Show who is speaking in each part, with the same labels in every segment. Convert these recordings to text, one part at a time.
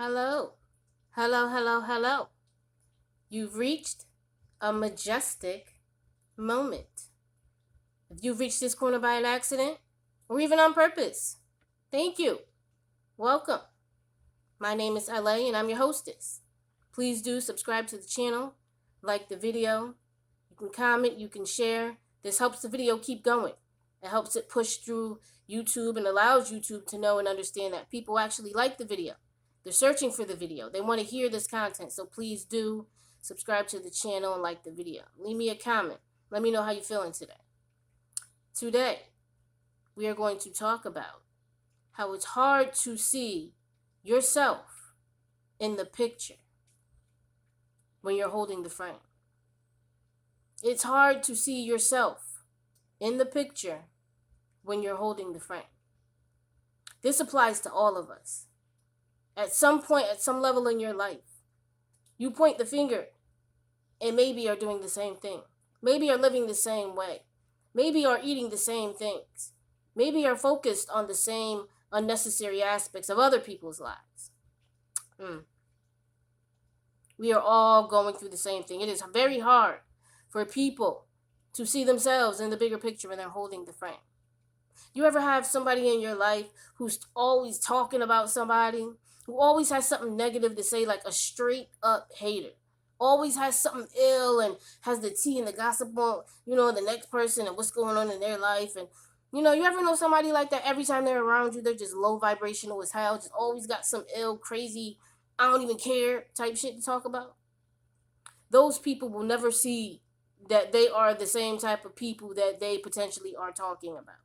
Speaker 1: Hello. Hello, hello, hello. You've reached a majestic moment. If you've reached this corner by an accident or even on purpose, thank you. Welcome. My name is L.A and I'm your hostess. Please do subscribe to the channel, like the video. You can comment, you can share. This helps the video keep going. It helps it push through YouTube and allows YouTube to know and understand that people actually like the video. They're searching for the video. They want to hear this content. So please do subscribe to the channel and like the video. Leave me a comment. Let me know how you're feeling today. Today, we are going to talk about how it's hard to see yourself in the picture when you're holding the frame. It's hard to see yourself in the picture when you're holding the frame. This applies to all of us. At some point, at some level in your life, you point the finger and maybe are doing the same thing. Maybe are living the same way. Maybe are eating the same things. Maybe are focused on the same unnecessary aspects of other people's lives. We are all going through the same thing. It is very hard for people to see themselves in the bigger picture when they're holding the frame. You ever have somebody in your life who's always talking about somebody, who always has something negative to say, like a straight up hater? Always has something ill and has the tea and the gossip on, the next person and what's going on in their life. And, you ever know somebody like that? Every time they're around you, they're just low vibrational as hell, just always got some ill, crazy, I don't even care type shit to talk about. Those people will never see that they are the same type of people that they potentially are talking about.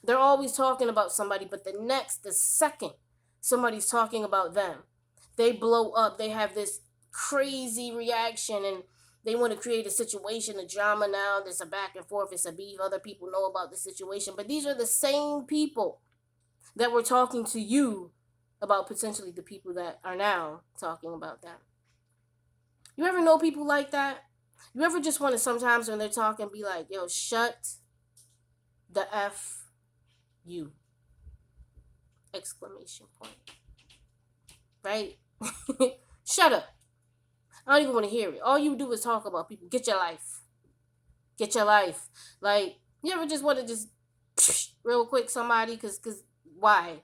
Speaker 1: They're always talking about somebody, but the second somebody's talking about them, they blow up. They have this crazy reaction and they want to create a situation, a drama now. There's a back and forth. It's a beef. Other people know about the situation. But these are the same people that were talking to you about potentially the people that are now talking about them. You ever know people like that? You ever just want to sometimes when they're talking be like, yo, shut the F you! Exclamation point. Right? Shut up. I don't even want to hear it. All you do is talk about people. Get your life. Get your life. Like, you ever just want to just real quick somebody? Because why?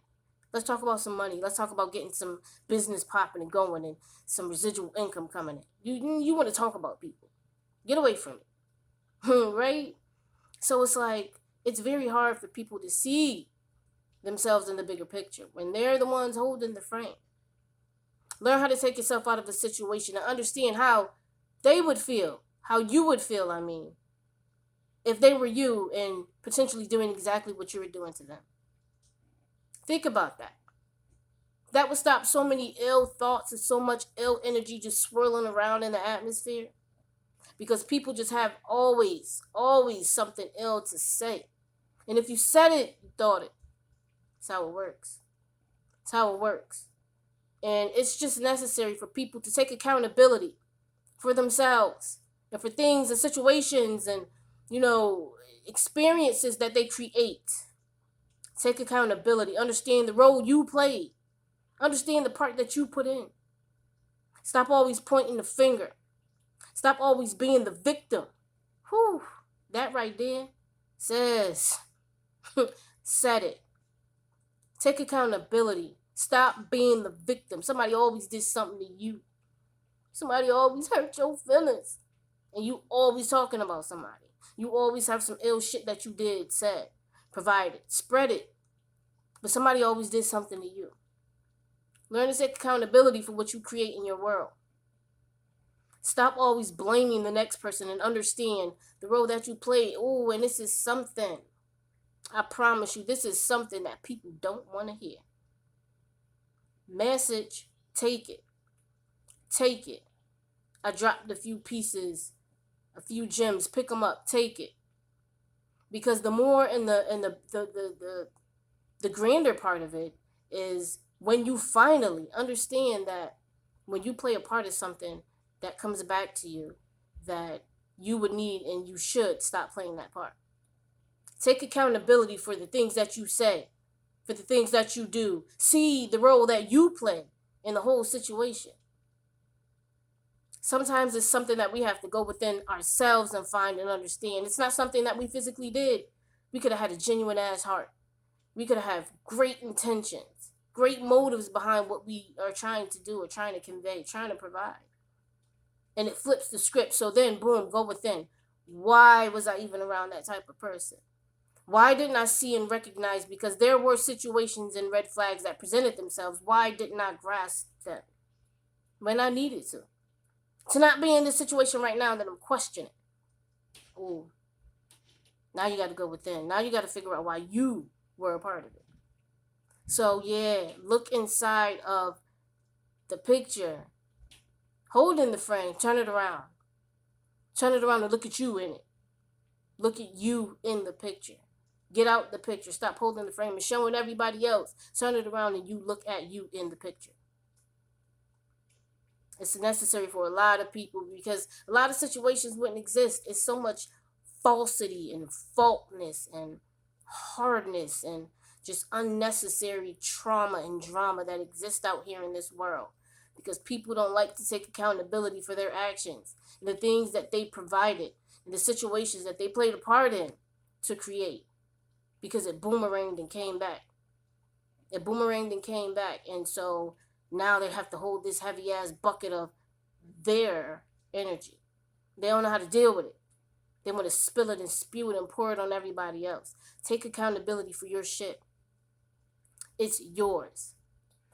Speaker 1: Let's talk about some money. Let's talk about getting some business popping and going and some residual income coming in. You want to talk about people. Get away from it. Right? So it's like, it's very hard for people to see themselves in the bigger picture when they're the ones holding the frame. Learn how to take yourself out of the situation and understand how they would feel, how you would feel, if they were you and potentially doing exactly what you were doing to them. Think about that. That would stop so many ill thoughts and so much ill energy just swirling around in the atmosphere. Because people just have always something ill to say. And if you said it, you thought it. That's how it works. That's how it works. And it's just necessary for people to take accountability for themselves and for things and situations and, experiences that they create. Take accountability. Understand the role you played. Understand the part that you put in. Stop always pointing the finger. Stop always being the victim. Whew. That right there says, said it. Take accountability. Stop being the victim. Somebody always did something to you. Somebody always hurt your feelings. And you always talking about somebody. You always have some ill shit that you did, said, provided, spread it. But somebody always did something to you. Learn to take accountability for what you create in your world. Stop always blaming the next person and understand the role that you played. Oh, and this is something. I promise you, this is something that people don't want to hear. Message, take it. Take it. I dropped a few pieces, a few gems. Pick them up. Take it. Because the more and the grander part of it is when you finally understand that when you play a part of something that comes back to you, that you would need and you should stop playing that part. Take accountability for the things that you say, for the things that you do. See the role that you play in the whole situation. Sometimes it's something that we have to go within ourselves and find and understand. It's not something that we physically did. We could have had a genuine ass heart. We could have great intentions, great motives behind what we are trying to do or trying to convey, trying to provide. And it flips the script. So then, boom, go within. Why was I even around that type of person? Why didn't I see and recognize? Because there were situations and red flags that presented themselves. Why didn't I grasp them when I needed to? To not be in this situation right now that I'm questioning. Ooh, now you got to go within. Now you got to figure out why you were a part of it. So yeah, look inside of the picture. Hold in the frame. Turn it around. Turn it around and look at you in it. Look at you in the picture. Get out the picture. Stop holding the frame and showing everybody else. Turn it around and you look at you in the picture. It's necessary for a lot of people because a lot of situations wouldn't exist. It's so much falsity and faultness and hardness and just unnecessary trauma and drama that exists out here in this world because people don't like to take accountability for their actions and the things that they provided and the situations that they played a part in to create because it boomeranged and came back. It boomeranged and came back, and so now they have to hold this heavy ass bucket of their energy. They don't know how to deal with it. They want to spill it and spew it and pour it on everybody else. Take accountability for your shit. It's yours.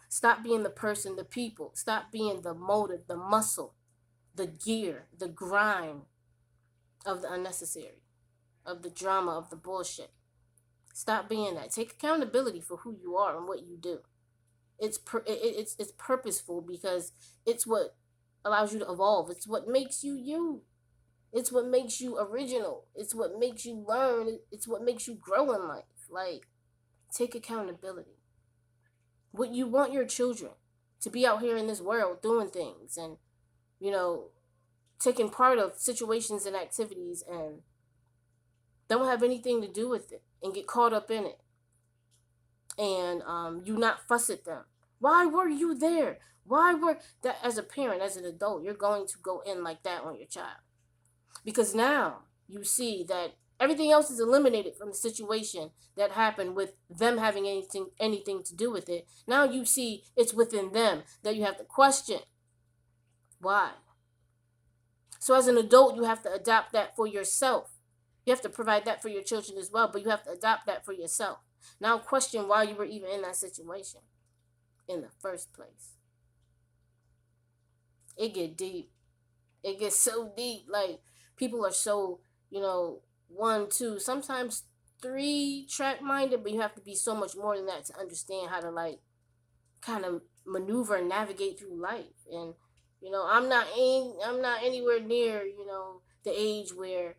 Speaker 1: Stop being the person, the people. Stop being the motive, the muscle, the gear, the grind of the unnecessary, of the drama, of the bullshit. Stop being that. Take accountability for who you are and what you do. It's purposeful because it's what allows you to evolve. It's what makes you you. It's what makes you original. It's what makes you learn. It's what makes you grow in life. Like, take accountability. What you want your children to be out here in this world doing things and, taking part of situations and activities and don't have anything to do with it and get caught up in it. And you not fuss at them. Why were you there? Why were that as a parent, as an adult, you're going to go in like that on your child? Because now you see that everything else is eliminated from the situation that happened with them having anything to do with it. Now you see it's within them that you have to question. Why? So as an adult, you have to adopt that for yourself. You have to provide that for your children as well, but you have to adopt that for yourself. Now question why you were even in that situation in the first place. It get deep. It gets so deep. Like, people are so, 1, 2, sometimes 3 track minded, but you have to be so much more than that to understand how to, like, kind of maneuver and navigate through life. And, I'm not anywhere near, the age where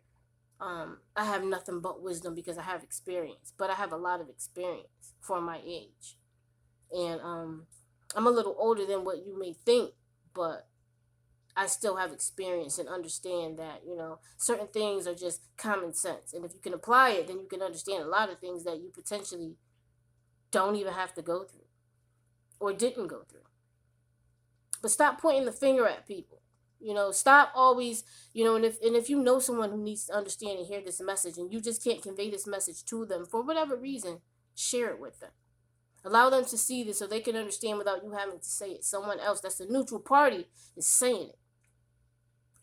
Speaker 1: I have nothing but wisdom because I have experience, but I have a lot of experience for my age. And I'm a little older than what you may think, but I still have experience and understand that, certain things are just common sense. And if you can apply it, then you can understand a lot of things that you potentially don't even have to go through or didn't go through. But stop pointing the finger at people. Stop always, and if you know someone who needs to understand and hear this message and you just can't convey this message to them for whatever reason, share it with them. Allow them to see this so they can understand without you having to say it. Someone else that's a neutral party is saying it.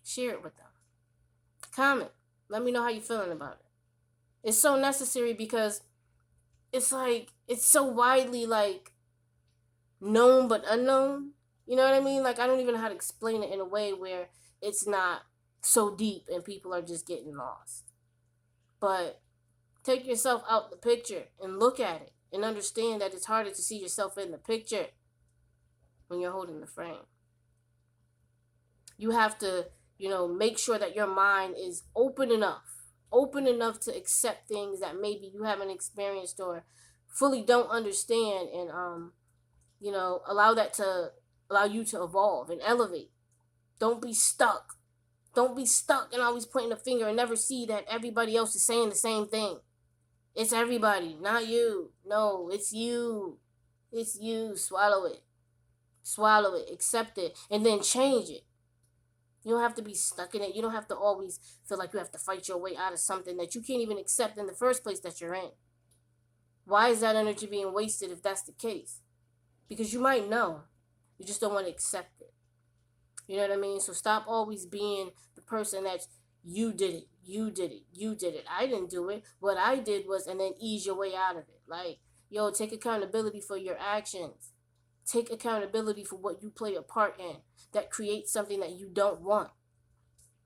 Speaker 1: Share it with them. Comment. Let me know how you're feeling about it. It's so necessary because it's like, it's so widely, like, known but unknown. You know what I mean? Like, I don't even know how to explain it in a way where it's not so deep and people are just getting lost. But take yourself out the picture and look at it and understand that it's harder to see yourself in the picture when you're holding the frame. You have to, make sure that your mind is open enough to accept things that maybe you haven't experienced or fully don't understand, and allow you to evolve and elevate. Don't be stuck. Don't be stuck and always pointing a finger and never see that everybody else is saying the same thing. It's everybody, not you. No, it's you. It's you. Swallow it. Swallow it, accept it, and then change it. You don't have to be stuck in it. You don't have to always feel like you have to fight your way out of something that you can't even accept in the first place that you're in. Why is that energy being wasted if that's the case? Because you might know. You just don't want to accept it. You know what I mean? So stop always being the person that's you did it, you did it, you did it. I didn't do it. What I did was, and then ease your way out of it. Like, yo, take accountability for your actions. Take accountability for what you play a part in that creates something that you don't want.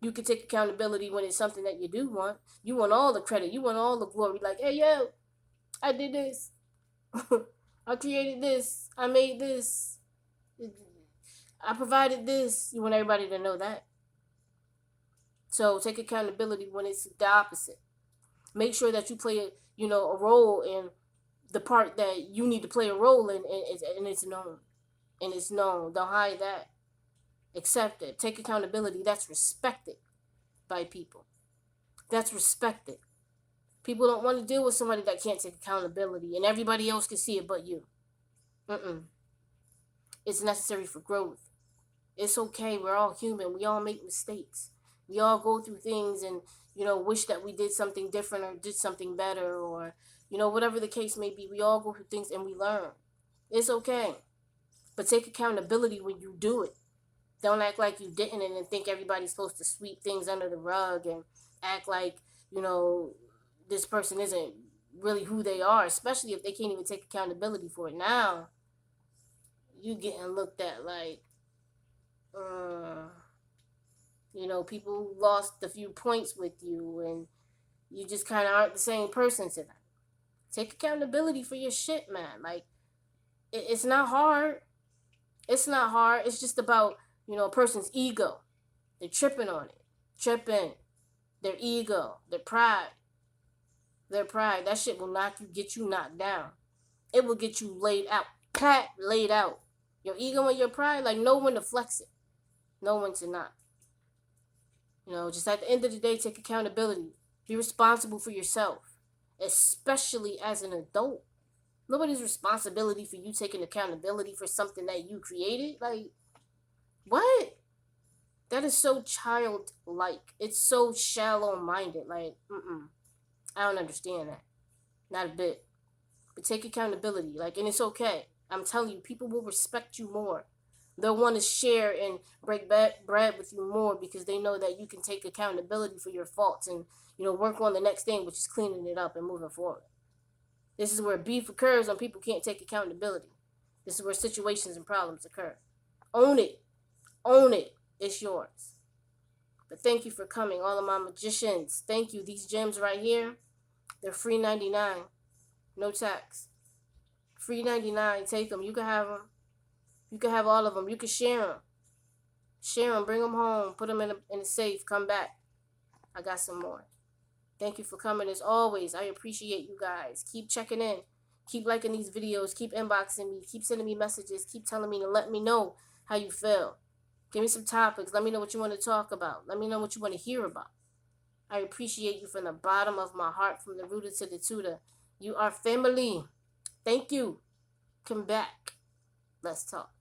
Speaker 1: You can take accountability when it's something that you do want. You want all the credit. You want all the glory. Like, hey, yo, I did this. I created this. I made this. I provided this. You want everybody to know that. So take accountability when it's the opposite. Make sure that you play a role in the part that you need to play a role in, and it's known. And it's known. Don't hide that. Accept it. Take accountability. That's respected by people. That's respected. People don't want to deal with somebody that can't take accountability, and everybody else can see it but you. It's necessary for growth. It's okay. We're all human. We all make mistakes. We all go through things and, wish that we did something different or did something better or, whatever the case may be. We all go through things and we learn. It's okay. But take accountability when you do it. Don't act like you didn't and then think everybody's supposed to sweep things under the rug and act like, this person isn't really who they are, especially if they can't even take accountability for it. Now, you getting looked at like, people lost a few points with you and you just kind of aren't the same person to them. Take accountability for your shit, man. Like, it's not hard. It's not hard. It's just about, a person's ego. They're tripping on it. Tripping. Their ego. Their pride. Their pride. That shit will get you knocked down. It will get you laid out. Pat, laid out. Your ego and your pride, like, know when to flex it. Know when to not. Just at the end of the day, take accountability. Be responsible for yourself. Especially as an adult. Nobody's responsibility for you taking accountability for something that you created. Like, what? That is so childlike. It's so shallow-minded. Like, I don't understand that. Not a bit. But take accountability. Like, and it's okay. I'm telling you, people will respect you more. They'll want to share and break bread with you more because they know that you can take accountability for your faults and, work on the next thing, which is cleaning it up and moving forward. This is where beef occurs when people can't take accountability. This is where situations and problems occur. Own it. Own it. It's yours. But thank you for coming, all of my magicians. Thank you. These gems right here, they're free 99. No tax. Free 99. Take them. You can have them. You can have all of them. You can share them. Share them. Bring them home. Put them in a safe. Come back. I got some more. Thank you for coming as always. I appreciate you guys. Keep checking in. Keep liking these videos. Keep inboxing me. Keep sending me messages. Keep telling me to let me know how you feel. Give me some topics. Let me know what you want to talk about. Let me know what you want to hear about. I appreciate you from the bottom of my heart, from the rooter to the tutor. You are family. Thank you. Come back. Let's talk.